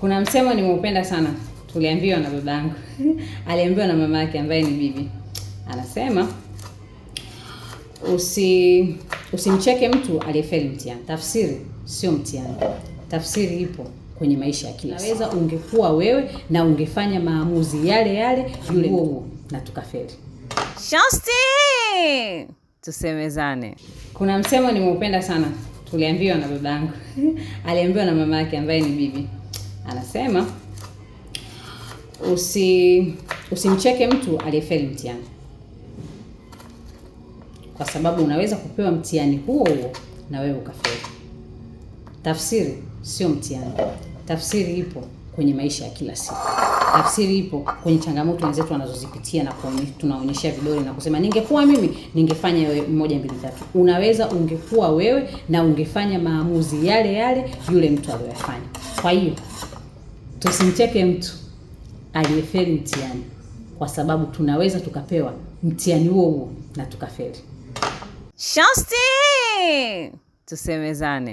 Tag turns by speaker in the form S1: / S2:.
S1: Kuna msemo nimeupenda sana. Tuliambiwa na babangu. Aliambiwa na mama yake ambaye ni bibi. Anasema usimcheke mtu aliyefeli mtihani. Tafsiri sio mtihani. Tafsiri ipo kwenye maisha ya kila siku. Naweza ungekuwa wewe na ungefanya maamuzi yale yale yule huo na tukafeli.
S2: Shosti! Tusemezane.
S1: Kuna msemo nimeupenda sana. Tuliambiwa na babangu. Aliambiwa na mama yake ambaye ni bibi. Anasema usimcheke mtu aliyefeli mtihani. Kwa sababu unaweza kupewa mtihani huo na wewe ukafeli. Tafsiri sio mtihani. Tafsiri ipo kwenye maisha ya kila siku. Tafsiri ipo kwenye changamoto wenzetu wanazozipitia na tunaonyeshia vidole na kusema ningekuwa mimi ningefanya 1 2 3. Unaweza ungekuwa wewe na ungefanya maamuzi yale yale yule mtu aliyofanya. Kwa hiyo tusimcheke mtu aliyefeli mtihani kwa sababu tunaweza tukapewa mtihani huo na tukafeli.
S2: Shosti! Tusemezane.